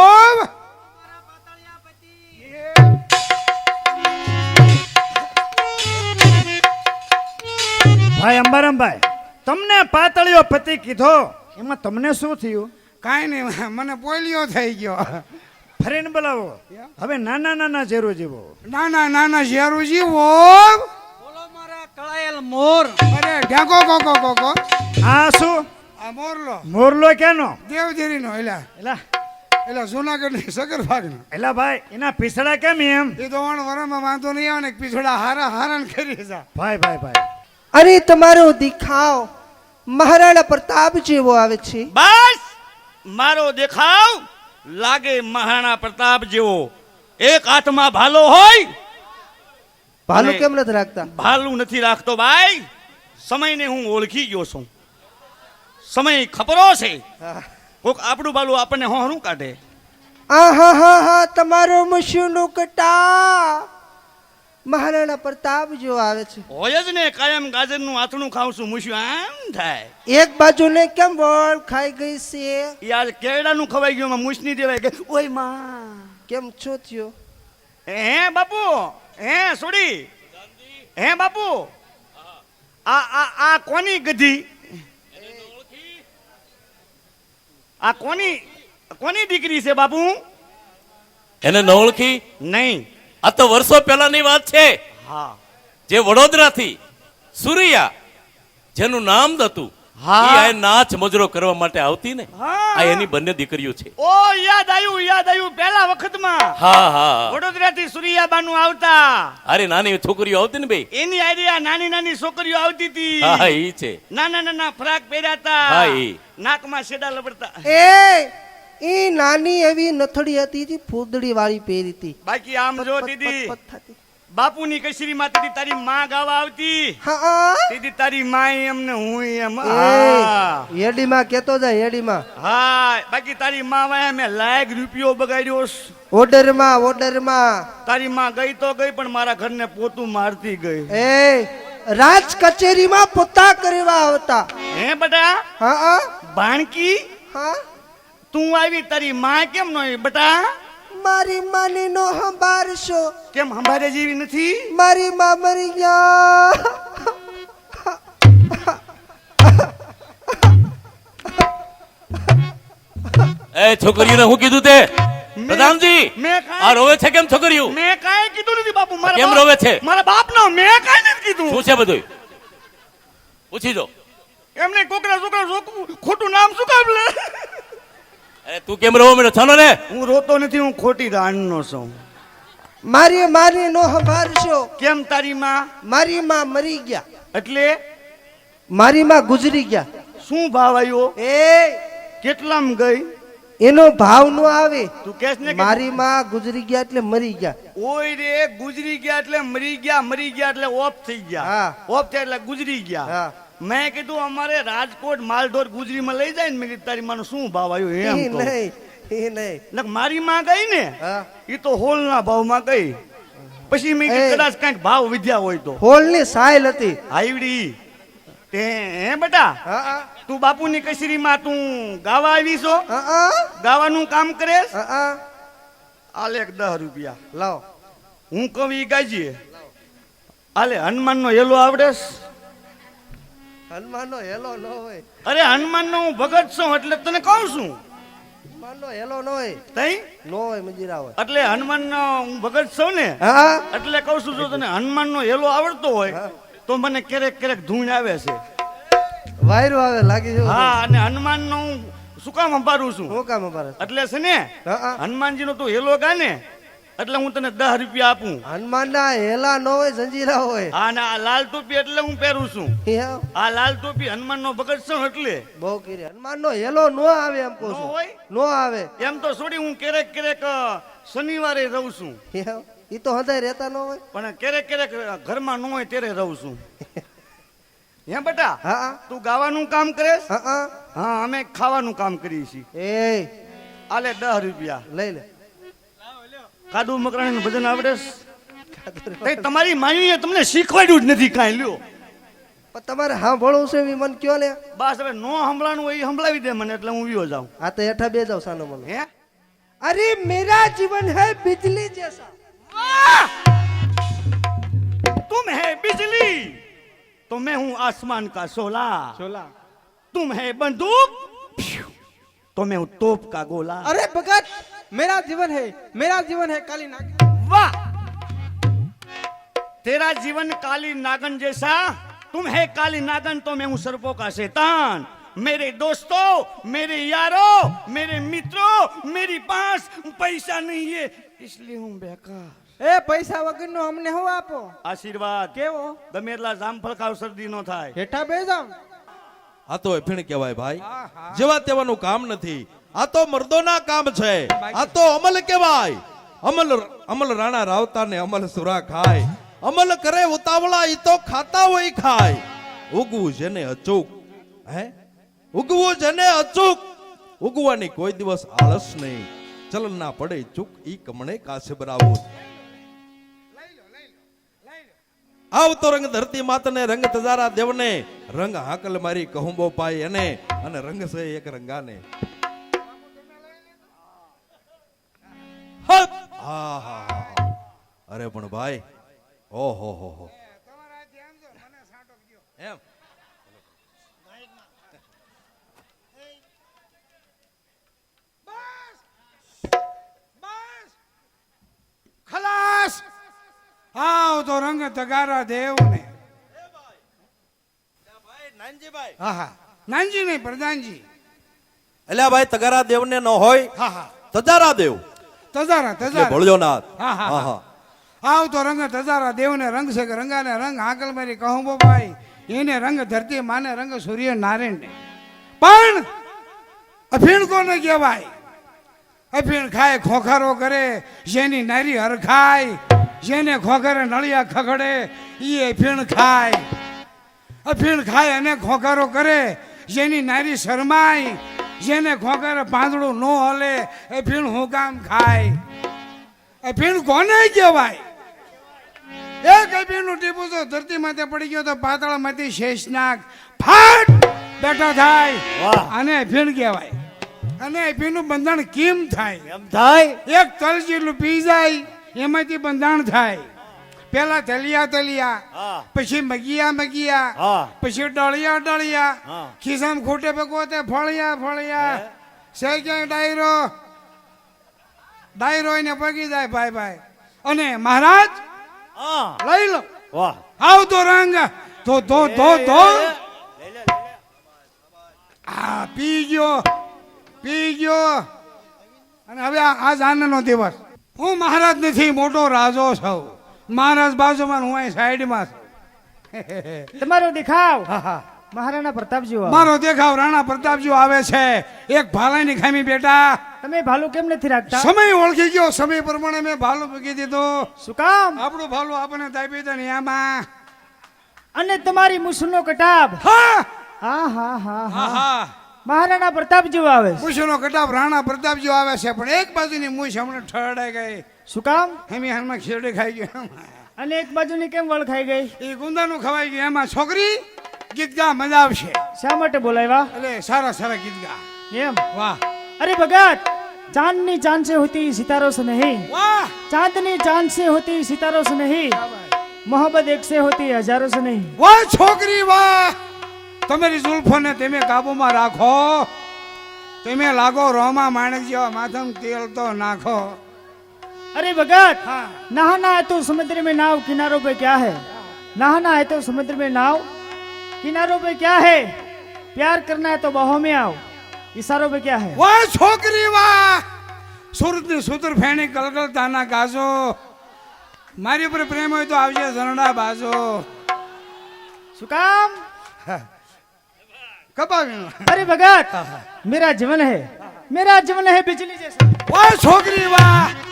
ભાઈ અંબારામભાઈ, તમને પાતળીઓ પતિ કીધો એમાં તમને શું થયું? કાંઈ નહીં, મને પોલિયો થઈ ગયો. ફરીને બોલાવો. હવે નાના નાના ઝેરો જીવો. નાના નાના શેરુજી બો બોલો મારા કળાયેલ મોર. અરે ઢાકો કોકો કોકો આ શું આ મોરલો મોરલો કેનો? દેવગીરીનો એલા એલા એલા જુનાગઢની સગરબાગનો. એલા ભાઈ એના પીસડા કેમ એમ? એ તો વરમાં વાંધો નહીં આવે ને પીછોડા હારા હારાન કરી જા. ભાઈ ભાઈ ભાઈ અરે તમારો દેખાવ મહારાણા પ્રતાપ જેવો આવે છે. બસ મારો દેખાવ લાગે મહારાણા પ્રતાપ જેવો. એક હાથમાં ભાલો હોય. ભાલું અને- કેમ નથી રાખતા? ભાલું નથી રાખતો ભાઈ. સમયને હું ઓળખી ગયો છું. સમય ખપરો છે. કોક આપણું ભાલું આપણને હોરું કાઢે. આહા તમારો મશીનો કટા મહારાણા પ્રતાપ જેવો આવે છે. હોય જ ને, કાયમ ગાજરનું આથણું ખાઉં છું મૂછ્યું આમ થાય. એક બાજુ ને કેમ બોલ ખાઈ ગઈ છે? યાર કેળાનું ખવાઈ ગયું, મૂછ નહીં દેવાય કે ઓય માં. કેમ છો થયો? હે બાપુ, હે સોડી, હે બાપુ, આ કોની ગધી? આ કોની દીકરી છે બાપુ? એને ન ઓળખી? નહીં. આ તો વર્ષો પહેલાની વાત છે. હા જે વડોદરાથી સુરૈયા જેનું નામ હતું, હા. ઈ આ નાચ મજરો કરવા માટે આવતી ને, હા. આ એની બંને દીકરીઓ છે. ઓ યાદ આવ્યું પહેલા વખતમાં હા હા. વડોદરાથી સુરિયાબાનું આવતા. અરે નાની છોકરીઓ આવતી ને ભાઈ. એની આઈડિયા નાની નાની છોકરીઓ આવતી હતી. હા ઈ છે. નાના નાના ફ્રાક પહેર્યા હા, હતા. ઈ. નાકમાં શેડા લબડતા. એ નાની એવી નથડી હતી જે ફૂદડી વાળી પહેરી હતી. બાકી આમ જો દીદી, પત થતી. બાપુની કચેરી માં તારી માં ગાવા આવતી. હા દીદી તારી માં એમને હું એમ. એ હેડીમાં કેતો જાય હેડીમાં. હા બાકી તારી માં વાય મેં લાખ રૂપિયો બગાડ્યો છે. ઓર્ડરમાં તારી માં ગઈ તો ગઈ પણ મારા ઘરને પોતું મારતી ગઈ. રાજ કચેરીમાં પોતા કરવા આવતા. હે બટા હા ભાણકી, હા તું આવી તારી માં કેમ નો આવી બટા? મારી માની નો સંભાળશો. કેમ સંભાળે જેવી નથી? મારી માં મરી ગયા. એ છોકરીઓને હું કીધું તે? પ્રધાનજી, મેં કાંઈ- આ રોવે છે કેમ છોકરીઓ? મેં કાંઈ કીધું નથી બાપુ. કેમ રોવે છે? મારા બાપનો મેં કાંઈ નથી કીધું. શું છે બધું? પૂછી જો. એમને કોકરા છોકરા ખોટું નામ શું કામ લે? અરે તું કેમ રોવો મેળો? છાનો ને. હું રોતો નથી, હું ખોટી રાણનો છું. મારી માની નો સંભાળશો. કેમ તારી માં? મારી માં મરી ગયા. એટલે મારી માં ગુજરી ગયા. શું ભાવ આવ્યો? કેટલામ ગઈ? એનો ભાવ નો આવે. તું કેસ ને કે મારી માં ગુજરી ગયા એટલે મરી ગયા. ઓય રે, ગુજરી ગયા એટલે મરી ગયા, મરી ગયા એટલે ઓફ થઈ ગયા, હા. ઓફ થયા એટલે ગુજરી ગયા. હા. મેં કીધું અમારે રાજકોટ માલઢોર ગુજરીમાં લઈ જાય ને મેં કીધું તારી માનો શું ભાવ આવ્યો ઈ એમ કહું. નહીં ઈ નહીં એટલે મારી માં ગઈ ને હા એ તો હોલના ભાવમાં ગઈ. પછી મેં કીધું એ. કદાચ કાંઈક ભાવ વિદ્યા હોય તો હોલની સાયલ હતી આવડી તે હે બેટા હા હા તું બાપુની કચેરીમાં તું ગાવા આવી છો હા ગાવાનું કામ કરેશ હા આલે 10 રૂપિયા લાવ હું કવિ ગાજીએ આલે હનુમાનનો હેલો આવડેસ હનુમાનનો હેલો ન હોય અરે હનુમાનનો હું ભગત છું એટલે તને કહું છું હનુમાનનો હેલો ન હોય તઈ નો હોય મંજીરા હોય એટલે હનુમાનનો હું ભગત છું ને હા એટલે કહું છું જો તને હનુમાનનો હેલો આવડતો હોય તો મને ક્યારેક ક્યારેક ધૂણ આવે છે વાયરો આવે લાગી જવું હા અને હનુમાનનો હું શું કામ સંભાળું છું હું કામ અમારે એટલે છે ને હા હનુમાનજીનો તું હેલો ગા ને એટલે હું તને 10 રૂપિયા આપું. હનુમાનના હેલા ન હોય જંજીરા હોય હા ને આ લાલ ટોપી એટલે હું પહેરું છું. યા, આ લાલ ટોપી હનુમાનનો ભગત છું એટલે બહુ કીરી હનુમાનનો હેલો નો આવે એમ કહું નો છું હોય નો આવે એમ તો છોડી હું ક્યારેક ક્યારેક શનિવારે રહું છું યા, ઈ તો હદાય રહેતા ન હોય પણ ક્યારેક ક્યારેક ઘરમાં ન હોય ત્યારે રહું છું. હે બેટા હા તું ગાવાનું કામ કરેશ હા હા અમે ખાવાનું કામ કરીએ છીએ. એ આલે 10 રૂપિયા લઈ લે કાદુ મકરાણીનું ભજન આવડેસ તઈ તમારી માયુએ તમને શીખવાડ્યું જ નથી કાંઈ લ્યો પણ તમારે સાંભળવું છે એવી મન કયો લે બસ હવે નો સંભળાનું હોય એ સંભળાવી દે મને એટલે હું વિયો જાઉં. આ તો હેઠા બે જાવ સાનો મને હે अरे मेरा जीवन है बिजली जैसा तुम है बिजली तो मैं हूं आसमान का शोला ચોલા तुम है बंदूक तो मैं हूं तोप का गोला. अरे भगत मेरा जीवन है काली नाग वाह तेरा जीवन काली नागन जैसा तुम है काली नागन तो मैं हूं सर्पों का शैतान. मेरे दोस्तों मेरे यारों मेरे मित्रों मेरे पास पैसा नहीं है इसलिए हूं बेकार. ए पैसा वगैरह नो हमने हो आपो આશીર્વાદ કેવો ગમે એટલા જામફળ ખાવ શરદી નો થાય. હેઠા બે જાવ આ તો અફીણ કહેવાય ભાઈ જેવા તેવાનું કામ નથી આ તો મર્દોના કામ છે આ તો અમલ કહેવાય અમલ રાણા રાવતા ને અમલ સુરા ખાય અમલ કરે ઉતાવળા ઈ તો ખાતા હોય ખાય ઉગવું જેને અચૂક હે ઉગવું જેને અચૂક ઉગવાની કોઈ દિવસ આળસ નહીં ચલન ના પડે ચૂક ઈ કમણે કાશે બરાબર આવતો રંગ ધરતી માતને રંગ તજારા દેવને રંગ હાકલ મારી કહુંબો પાય એને અને રંગ છે એક રંગાને હપ! આહા! અરે પણ ભાઈ ઓહો હો હો એમ ખલાસ આવ તો રંગ તગારા દેવ ને હા હા નાનજી નહીં પ્રધાનજી એટલે ભાઈ તગારા દેવને ન હોય હા હા તજારા દેવ તજારા એટલે તજારા ભોળ્યો નાથ હા, હા, હા હા આવ તો રંગ તજારા દેવને રંગ છે કે રંગાને રંગ હાકલ મારી કહું ભાઈ એને રંગ ધરતી માને રંગ સૂર્ય નારાયણ ને પણ અફીણ કોને કહેવાય અફીણ ખાય ખોખારો કરે જેની નારી હરખાય જેને ખોખરે નળિયા ખખડે ઈ અફીણ ખાય અફીણ ખાય અને ખોખારો કરે જેની નારી શરમાય જેને ખોખરે પાંદડું ન હલે અફીણ હું કામ ખાય અફીણ કોને કહેવાય એક અફીણનું ટીપું તો ધરતી માથે પડી ગયો તો પાતાળમાંથી શેષનાગ ફાટ બેઠો થાય વાહ. આને અફીણ કહેવાય અને અફીણનું બંધાણ કેમ થાય એમ થાય એક તલ જેટલું પી જાય એમાંથી બંધાણ થાય પેલા તલિયા હા. પછી મગિયા હા. પછી ડળિયા હા. ખિસ્સામાં ખોટે પગો તે ફળિયા છે ક્યાંય ડાયરો એને પગી જાય ભાઈ અને મહારાજ હા લઈ લો વાહ આવતો રંગ તો આ પી ગયો અને હવે આજ આનંદનો દિવસ હું મહારાજ નથી મોટો રાજો છું મહારાજ બાજુમાં હું અહીં સાઈડમાં છું તમારો દેખાવ હા હા મહારાણા પ્રતાપજી વાળો. મારો દેખાવ રાણા પ્રતાપજી આવે છે એક ભાલાની ખામી બેટા તમે ભાલું કેમ નથી રાખતા સમય ઓળખી ગયો સમય પ્રમાણે મેં ભાલો મૂકી દીધો શું કામ આપણું ભાલું આપણને દાબી દે ને આમાં અને તમારી મૂછનો કટાબ હા હા હા હા હા હા મહારાણા પ્રતાપ જેવો આવે છે. મૂછનો કટાપ રાણા પ્રતાપ જો આવે છે, પણ એક બાજુની મૂછ હમણાં ઠરડાઈ ગઈ. શું કામ? હેમી હાલમાં ખીરડી ખાઈ ગયું. અને એક બાજુની કેમ વળ ખાઈ ગઈ? એ ગુંદાનું ખવાઈ ગયું. એમાં છોકરી ગીત ગા મજા આવશે. શા માટે બોલાવ્યા? એટલે સારા સારા ગીત ગા. એમ? વાહ अरे भगत, चांदनी चांद से होती सितारों से नहीं, વાહ चांदनी चांद से होती सितारों से नहीं, मोहब्बत एक से होती हजारों से नहीं. વાહ છોકરી વાહ. તમારી જુલ્ફોને તમે કાબુમાં રાખો. તમે લાગો રોમા માણેક જેવા, માથામાં તેલ તો નાખો. अरे भगत, हाँ. नहाना है तो समुद्र में नाव, किनारों पे क्या है? नहाना है तो समुद्र में नाव, किनारों पे क्या है? प्यार करना है तो बाहों में आओ, इशारों पे क्या है? વાહ છોકરી વાહ. સુરતની સુતર ફેણી કલકલતાના ગાજો. મારી ઉપર પ્રેમ હોય તો આવજે ઝરણા બાજો. શું કામ? કપાવ્યું. अरे भगत, मेरा जीवन है, मेरा जीवन है बिजली जैसा. वाह छोकरी वाह.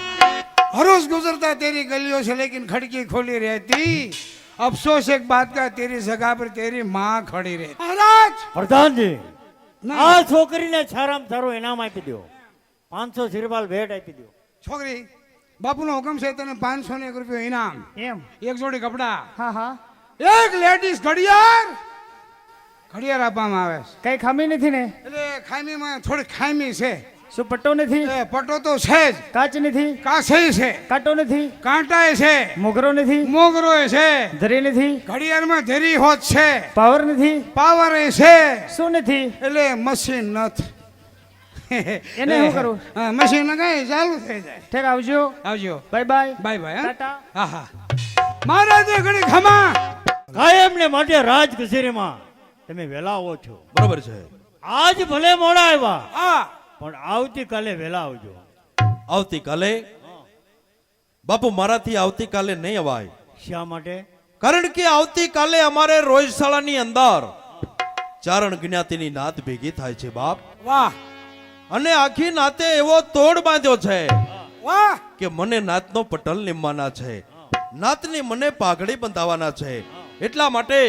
हर रोज गुजरता तेरी गलियों से लेकिन खिड़की खोली रहती. अफसोस एक बात का, तेरी जगह पर तेरी माँ खड़ी रहती. महाराज પ્રધાનજી ના. આ છોકરીને સારામાં સારું ઇનામ આપી દો. 500 સિરબાલ ભેટ આપી દો. છોકરી બાપુનો હુકમ છે, તને 501 રૂપિયો ઇનામ, એમ? એક જોડી કપડા, હા હા, એક લેડીઝ ઘડિયાળ. ઘડિયાળ આપવામાં આવે છે. કઈ ખામી નથી ને? એટલે ખામીમાં થોડી ખામી છે. શું પટ્ટો નથી? એ પટો તો છે જ, કાચ નથી? કાસઈ છે, કાંટો નથી? કાંટાય છે, મોગરો નથી? મોગરોય છે, ધરી નથી? ઘડિયાળમાં ધરી હોત છે, પાવર નથી? પાવર છે. શું નથી? એટલે મશીન નથી. એને શું કરવું? હા, મશીન લગાય ચાલુ થઈ જાય. ઠેક, આવજો, આવજો. Bye bye, bye bye. Tata. હા હા. મહારાજે ઘડી ખમા. કાયમને માટે રાજ કચેરીમાં તમે વહેલા આવો છો. બરોબર છે. આજ ભલે મોડા આવ્યા, હા પણ આવતીકાલે વહેલા આવજો. આવતીકાલે બાપુ મારાથી આવતીકાલે નહીં અવાય. શા માટે? કારણ કે આવતીકાલે અમારે રોજશાળાની અંદર ચારણ જ્ઞાતિની નાત ભેગી થાય છે બાપ. વાહ અને આખી નાતે એવો તોડ બાંધ્યો છે વાહ. કે મને નાતનો પટલ નિમવાના છે, નાતની મને પાઘડી બંધાવવાના છે. એટલા માટે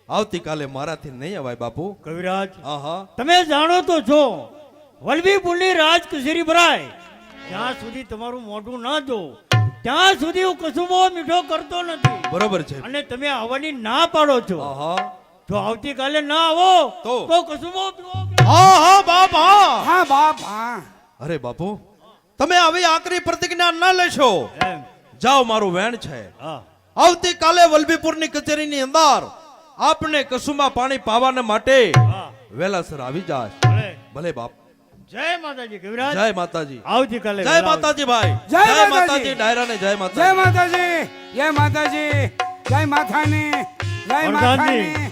આવતીકાલે મારાથી નહીં અવાય બાપુ. કવિરાજ, હા હા. તમે જાણો તો છો વલભીપુરની રાજ કચેરી ભરાય જ્યાં સુધી તમારું મોઢું ના જો ત્યાં સુધી હું કસુંબો મીઠો કરતો નથી. બરોબર છે. અને તમે આવવાની ના પાડો છો. હા હા. જો આવતીકાલે ના આવો તો? કસુંબો પીવો. હા હા બાપ હા. હા બાપ હા. અરે બાપુ તમે આવી આકરી પ્રતિજ્ઞા ના લેશો. એમ? જાઓ, મારું વેણ છે. હા. આવતીકાલે વલભીપુરની કચેરીની અંદર આપને કસુંબા પાણી પાવાના માટે હા. વેલાસર આવી જાય. ભલે. ભલે બાપ. જય માતાજી કવિરાજ. જય માતાજી. આવતીકાલે જય વહેલા આવજો. માતાજી ભાઈ. જય માતાજી. માતાજી ડાયરાને જય જય માતાજી. માતાજી. જય માતાજી. જય માથાની. જય વરદાનજી. માથાની.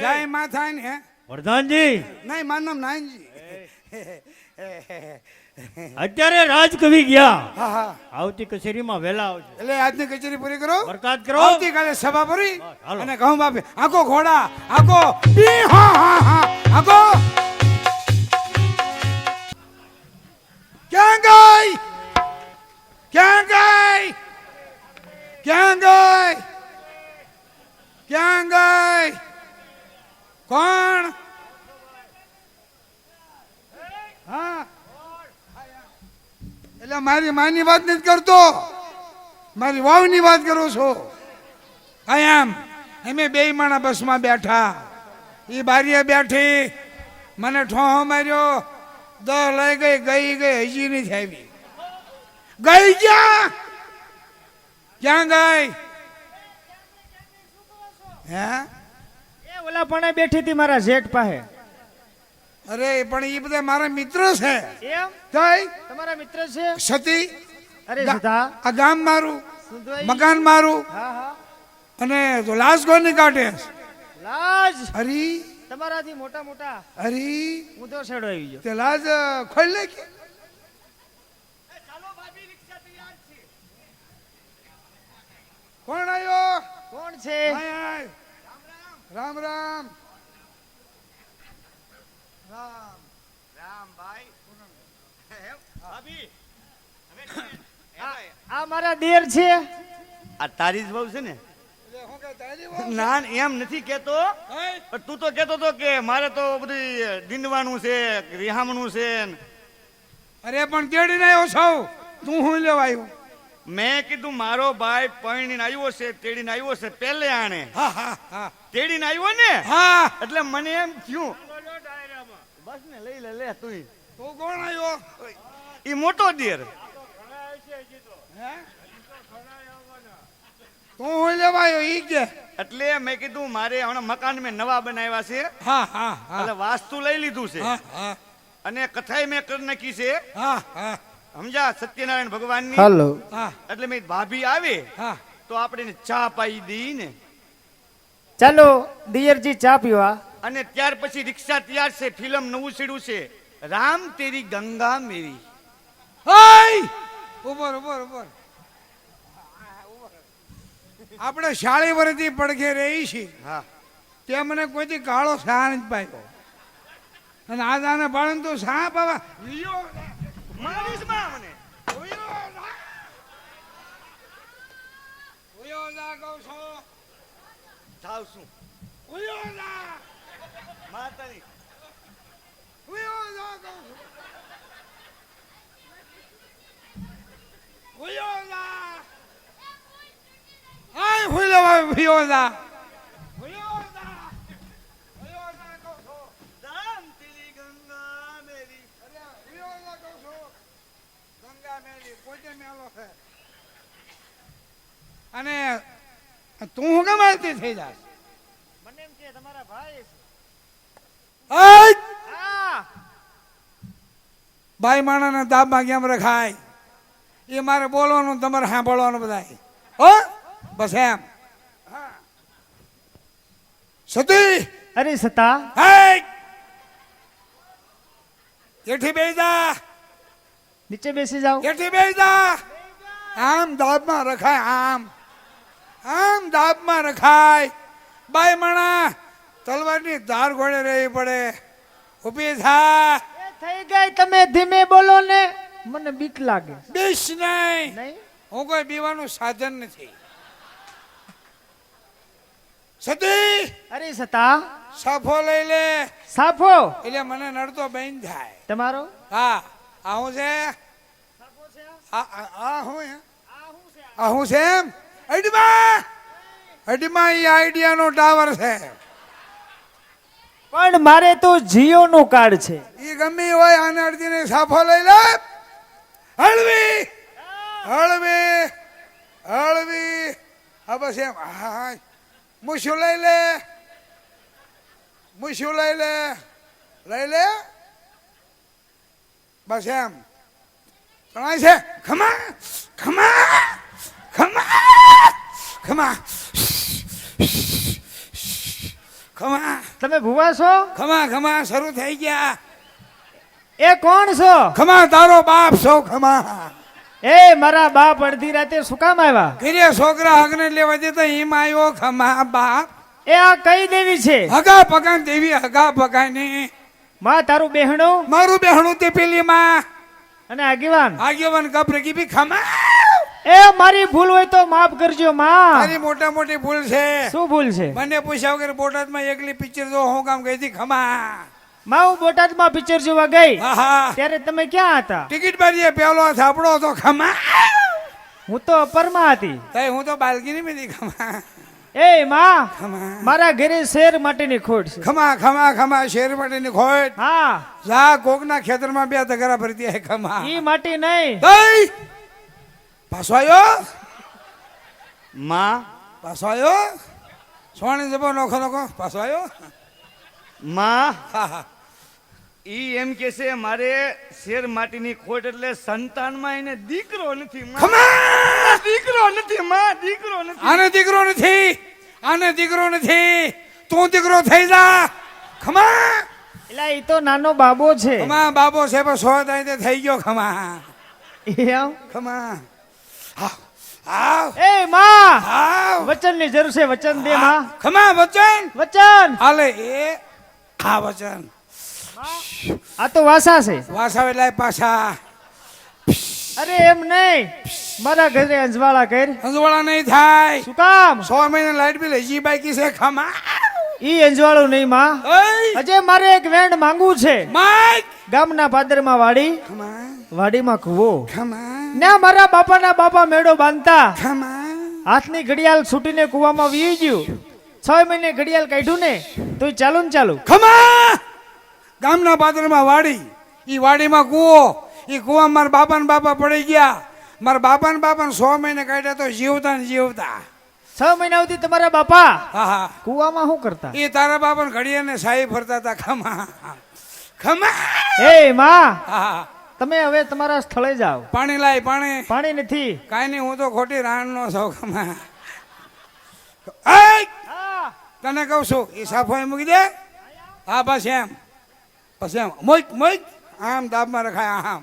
જય માથાની. હે? વરદાનજી, નહીં મારું નામ નાનજી. અત્યારે રાજકવિ ગયા, હા હા. આવતી કચેરીમાં વહેલા આવજો. એટલે આજની કચેરી પૂરી કરો. બરકત કરો. આવતીકાલે સભા પૂરી હાલો. અને કહું બાપે આખો ઘોડા આખો પી હા હા હા આખો. ક્યાં ગઈ? ક્યાં ગઈ? ક્યાં ગઈ? ક્યાં ગઈ? કોણ? હા એટલે મારી માની વાત નથી કરતો, મારી વાવની વાત કરું છું. એમ અમે બે માણા બસમાં બેઠા, એ બારીએ બેઠી, મને ઠોહો માર્યો, લઈ ગઈ ગઈ હજી નથી આવી. ગઈ ક્યાં? ક્યાં ગઈ? હે? એ ઓલા પણ બેઠી હતી મારા જેઠ પાસે. અરે પણ એ બધા મારા મિત્ર છે. એમ? કઈ તમારા મિત્ર છે? સતી અરે સુધા. આ ગામ મારું, સુધોઈ. મકાન મારું, હા હા. અને તો લાશ કોની કાઢે? લાજ હરી તમારાથી મોટા મોટા હરી ઊંધો છેડો આવી ગયો. તે લાજ ખોલ લે કે કોણ આવ્યો? કોણ છે? આય, આય. રામ રામ. આ મારા દેર છે. આ તારી જ બહુ છે ને. ના એમ નથી કેતો પણ તું તો કેતો તો કે મારે તો બધી દીંડવાનું છે રિહામણું છે ને. અરે પણ તેડીને આવ્યો સૌ તું હું લેવા આવ્યો? મેં કીધું મારો ભાઈ પરણીને આવ્યો છે તેડીને આવ્યો છે પહેલે આણે હા હા હા તેડીને આવ્યો ને હા એટલે મને એમ થયું બસ ને લઈ લે તું તું કોણ આવ્યો? ઈ મોટો દેર. તું હું લેવા આવ્યો ઈ કે? એટલે મેં કીધું મારે હમણાં મકાન મેં નવા બનાવ્યા છે હા હા હા એટલે વાસ્તુ લઈ લીધું છે હા હા અને કથાય મેં કરી નાખી છે હા હા સમજા સત્યનારાયણ ભગવાનની. હાલો હા એટલે મેં ભાભી આવે હા તો આપણે એને ચા પાઈ દઈ ને ચાલો દિયરજી ચા પીવા. અને ત્યાર પછી રિક્ષા તૈયાર છે ફિલ્મ નવું સીડું છે રામ તેરી ગંગા મેરી. હાય ઉપર ઉપર ઉપર આપણે શાળી વર્ષથી પડખે રહી છીએ હા તે મને કોઈથી કાળો સા નથી પાયો અને આ દાને પાડે તો સા પાવા મારીશ માં મને થાવ શું માતાની હાય હુલેવા ભિયોદા રામ તેરી ગંગા મેરી. અને તું હું કેમ આવતી થઈ જા? મને એમ કે તમારા ભાઈ ભાઈ માણાના દાબમાં કેમ રખાય એ મારે બોલવાનું તમારે સાંભળવાનું બધા હો બસ એમ. સતી અરે સતા હાય એઠી બેસી જા નીચે બેસી જાઓ. એઠી બેસી જા આમ દાબમાં રખાય આમ આમ દાબમાં રખાય બાઈ માણા તલવારની ધાર ઘોડે રહેવી પડે ઊભી થા થઈ ગઈ તમે ધીમે બોલો ને મને બીક લાગે. બેસ નહીં નહીં હું કોઈ બીવાનું સાધન નથી. સતી અરે સતા સાફો લઈ લે સાફો એટલે મને નડતો બેન થાય. તમારો હા આ હું છે આ હું હે? આ હું છે એમ અડીમાં અડીમાં ઈ આઈડિયાનો ટાવર છે પણ મારે તો જીઓ નું કાર્ડ છે. ઈ ગમે હોય આને અડધીને સાફો લઈ લે હળવી હળવી હળવી હા બસ એમ હા મૂછું લઈ લે મૂછું લઈ લે બસ એમ તણાય છે ખમા ખમા ખમા ખમા ખમા તમે ભુવા છો? ખમા ખમા શરૂ થઈ ગયા. એ કોણ છો? ખમા તારો બાપ છો ખમા. એ મારા બાપ અડધી રાતે શું કામ આવ્યા? ઘરે છોકરા હગને લેવા દેતા એમ આવ્યો ખમા બાપ. એ આ કઈ દેવી છે? હગા પકાન દેવી હગા પકાની. માં તારું બહેણું મારું બેહણું તે પેલી માં અને આગેવાન આગેવાન કપરે કી બી ખમા. એ મારી ભૂલ હોય તો માફ કરજો માં. તારી મોટા મોટી ભૂલ છે. શું ભૂલ છે? મને પૂછ્યા વગર બોટાદમાં એકલી પિક્ચર જો હું કામ ગઈ હતી ખમા. માં હું બોટાદમાં પિક્ચર જોવા ગઈ હા હા ત્યારે તમે ક્યાં હતા? ટિકિટ બારીએ પેલો થાપડો હતો ખમા. હું તો અપરમાં હતી. તઈ હું તો બાલકીની માં હતી ખમા. એ માં ખમા મારા ઘરે શેર માટેની ખોટ છે. ખમા ખમા ખમા શેર માટેની ખોટ હા જા કોકના ખેતરમાં બે તગરા ભરતી હે ખમા. ઈ માટી નહીં. તઈ પાછો આવ્યો માં પાછો આવ્યો સોની જબો નોખો નોખો પાછો આવ્યો. માં હા હા ઈ એમ કે છે મારે શેર માટીની ખોટ એટલે સંતાનમાં એને દીકરો નથી માં. ખમા દીકરો નથી માં દીકરો નથી. આને દીકરો નથી આને દીકરો નથી તું દીકરો થઈ જા ખમા. એટલે ઈ તો નાનો બાબો છે. ખમા બાબો છે પણ સો થાય તે થઈ ગયો ખમા એમ? ખમા આવ આવ એ માં આવ વચન ની જરૂર છે. વચન દે માં. ખમા વચન વચન હાલે એ આ વચન આ તો વાસા છે. વાસાવે લાય પાછા અરે એમ નહીં, મારા ઘરે અંજવાળા કર. અંજવાળા નહીં થાય. શું કામ? 6 મહિના લાઈટ બિલ હજી બાકી છે ખમા. ઈ અંજવાળું નહીં માં, ઓય અજે મારે એક વેણ માંગવું છે. માઈક ગામના પાદરમાં વાડી, ખમા વાડીમાં કૂવો, ખમા ને મારા બાપાના બાપા મેળો બાંધતા. ખમા હાથની ઘડિયાળ છૂટીને કૂવામાં વી ગયું. 6 મહિને ઘડિયાળ કાઢ્યું ને તોય ચાલુ ને ચાલુ. ખમા ગામના પાદરમાં વાડી, ઈ વાડીમાં કૂવો, ઈ કૂવામાં મારા બાપા પડી ગયા. મારા બાપા 6 મહિને કાઢ્યા તો જીવતા ને જીવતા. 6 મહિના સુધી તમારા બાપા હા હા કૂવામાં શું કરતા? એ તારા બાપા ઘડિયાને સાહી ફરતા હતા. ખમા ખમા એ માં, હા તમે હવે તમારા સ્થળે જાઓ. પાણી લાય પાણી. પાણી નથી. કાંઈ નહીં, હું તો ખોટી રાણ નો છું. ખમા એય! તને કહું છું એ સાફાઈ મૂકી દે. હા બસ એમ, બસ એમ મોઈક મોઈક આમ દાબમાં રખાય આમ.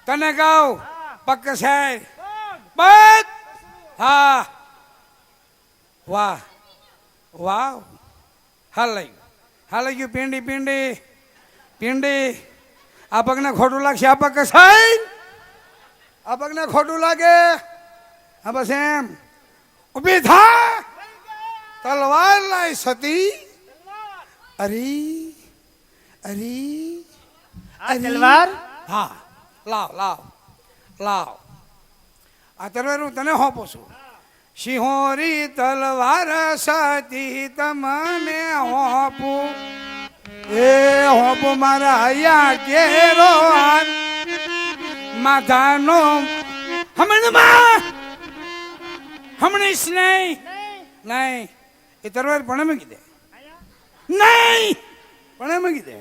તને કહું પક્ક છે બસ. હા વાહ વાહ, હાલ લઈ ગયું પીંડી પીંડી પીંડી. આ પગને ખોટું લાગશે. આ પગ કસાય, આ પગને ખોટું લાગે. હા બસ એમ ઊભી થા. તલવાર લાય સતી. અરી અરી આ તલવાર હા લાવ લાવ લાવ. આ તલવાર હું તને હોપું છું. સિંહોરી તલવાર સતી તમને હોપું. એ હોપું મારા હૈયા કેરો માથાનો હમણાં હમણાં નહીં નહીં. એ તલવાર પણ મૂકી દે. નહીં પણ મૂકી દે.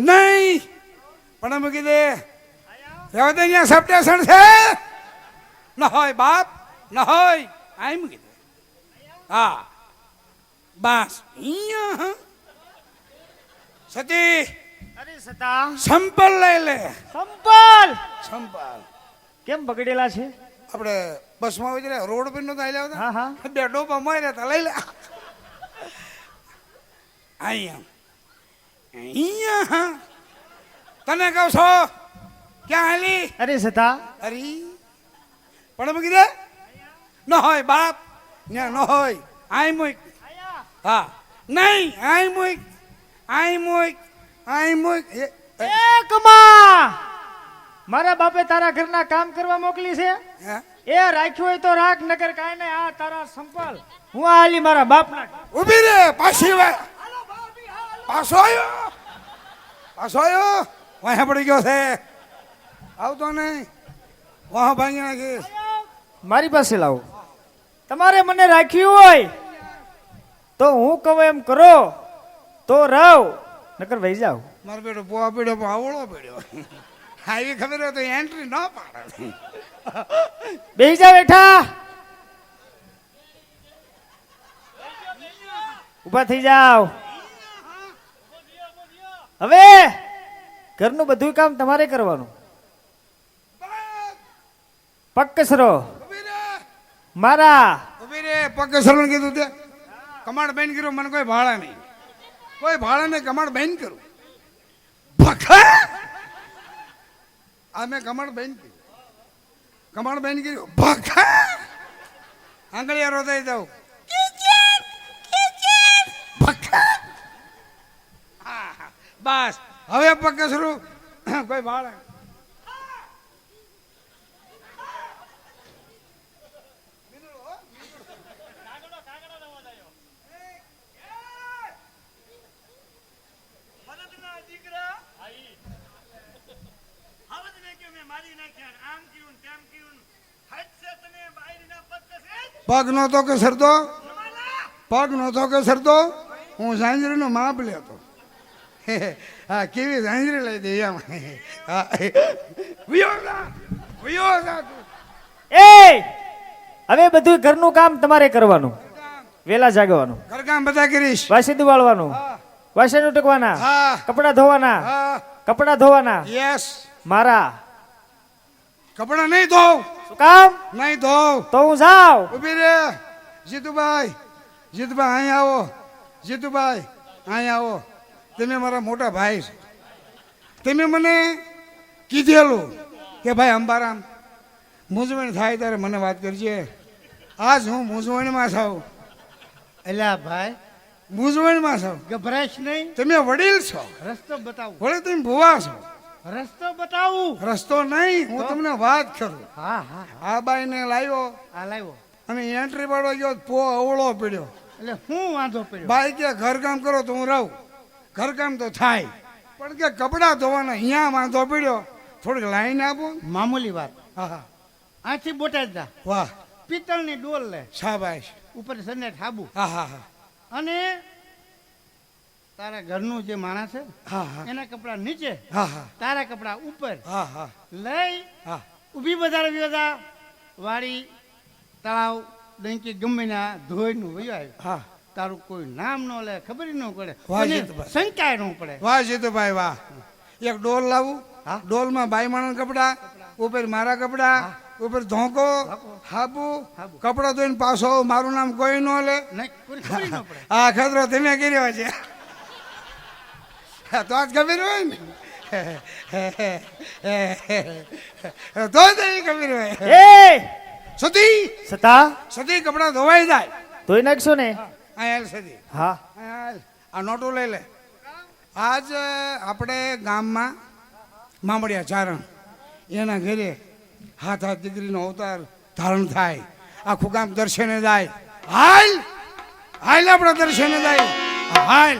નહીં પણ મૂકી દે. રહેવા દે, અહીંયા સપ્ટેશન છે. ન હોય બાપ ન હોય, આઈ મૂકી દે. હા બસ અહીંયા સતી. અરે સતા, સંપલ લઈ લે. સંપલ સંપલ કેમ બગડેલા છે? આપણે બસમાં ઉતરે રોડ પર નતો આલ્યા હતા. હા હા, બે ડોબા માર્યા હતા. લઈ લે અહીંયા અહીંયા. તને કહું છો ક્યાં હાલી? અરે સતા, અરે પણ મૂકી દે. ન હોય બાપ ત્યાં ન હોય, આઈ મૂક. હા નહીં, આઈ મૂક આઈ મૂક આઈ મૂક. એક માં મારા બાપે તારા ઘરના કામ કરવા મોકલી છે. એ રાખ્યું હોય તો રાખ, નકર કાંઈ નહીં. આ તારા સંપલ હું આલી મારા બાપના. ઉભી રે. પાછી વાર પાછો આવ્યો. પાછો આવ્યો. વાહ પડી ગયો છે. આવતો નહીં. વાહ ભાંગી નાખીશ. મારી પાસે લાવો. તમારે મને રાખ્યું હોય તો હું કહું એમ કરો તો રહો, નકર વહી જાઓ. મારો બેટો પોવા પીડ્યો પણ આવડો પીડ્યો. આવી ખબર હોય તો એન્ટ્રી ન પાડે. બેહી જાઓ બેઠા. ઊભા થઈ જાઓ. હવે ઘરનું બધું કામ તમારે કરવાનું. પક્કસરો ઉભી રે. મારા. ઉભી રે. પગ સરળ કીધું તે કમાડ બેન કર્યો. મને કોઈ ભાડા નહીં, કોઈ ભાડા નહીં. કમાડ બેન કરું. ભખા આ મેં કમાડ બેન કર્યું. કમાડ બેન કર્યું. ભખા આંગળીયા રોતાઈ દઉં. ભખા હા હા બસ. હવે પગ શરૂ. કોઈ ભાડા નહીં. પગ નહોતો કે સરતો, પગ નહોતો કે સરતો. હું ઝાંઝરીનો માપ લેતો. હા કેવી ઝાંઝરી લઈ દે એમ. હા વિયો જા, વિયો જા તું. એ હવે બધું ઘરનું કામ તમારે કરવાનું. વેલા જાગવાનું, ઘરકામ બધા કરીશ. વાસી વાળવાનું, વાસણ ઉટકવાના, હા કપડા ધોવાના, હા કપડા ધોવાના. યસ. મારા કપડા નહીં ધોવ, શું કામ? નહીં ધોવ. તો હું જાઉં. ઉભી રે. જીતુભાઈ, જીતુભાઈ અહીં આવો. જીતુભાઈ અહીં આવો. તમે મારા મોટા ભાઈ છો. તમે મને કીધેલું કે ભાઈ અંબારામ મૂંઝવણ થાય ત્યારે મને વાત કરજે. આજ હું મૂંઝવણમાં છું. અલ્યા ભાઈ મૂંઝવણમાં છું. ગભરાશ નહીં. તમે વડીલ છો, રસ્તો બતાવું. વળી તમે ભુવા છો. રસ્તો બતાવું. રસ્તો નહીં, હું તમને વાત કરું. હા હા આ બાઈને લાવ્યો આ લાવ્યો. અને એન્ટ્રી પાડવા ગયો તો પો અવળો પડ્યો. એટલે હું વાંધો પડ્યો. બાઈ કે ઘરકામ કરો તો હું રહું. ઘરકામ તો થાય, પણ કે કપડાં ધોવાના અહીંયા વાંધો પડ્યો. થોડીક લાઈન આપો. મામૂલી વાત. હા હા, આથી બોટાદ જા. વાહ, પિત્તળની ડોલ લે. શાબાશ. ઉપર સન્ને ઠાબુ. હા હા હા અને તારા ઘરનું જે માણસ છે હા હા એના કપડા નીચે, હા હા તારા કપડા ઉપર હા હા લઈ હા ઊભી બજાર વ્યવધા વાડી તળાવ ડંકી ગમે ના ધોઈનું વયું આવ્યું. હા. તારું કોઈ નામ ન લે, ખબર ન પડે, વાહ, અને જીતુભાઈ. શંકાય ન પડે. વાહ જીતુભાઈ વાહ. એક ડોલ લાવું. હા. ડોલમાં બાઈ માણસ કપડા, ઉપર મારા કપડા, ઉપર ધોકો, હાબુ, કપડા ધોઈને પાછો મારું નામ કોઈ ન લે. નહીં, કોઈને ખબર ન પડે. આ ખતરો તમે કર્યો છે. તો જ ખબર હોય ને. તો જ એવી ખબર હોય. સતી સતા સતી કપડા ધોવાઈ જાય. ધોઈ નાખશો ને. અહીંયા સતી હા. આ નોટું લઈ લે. આજ આપણે ગામમાં મામડિયા ચારણ એના ઘરે હાથ હાથ દીકરીનો અવતાર ધારણ થાય. આખું ગામ દર્શને જાય. હાલ હાલ આપણે દર્શને જાય. હાલ.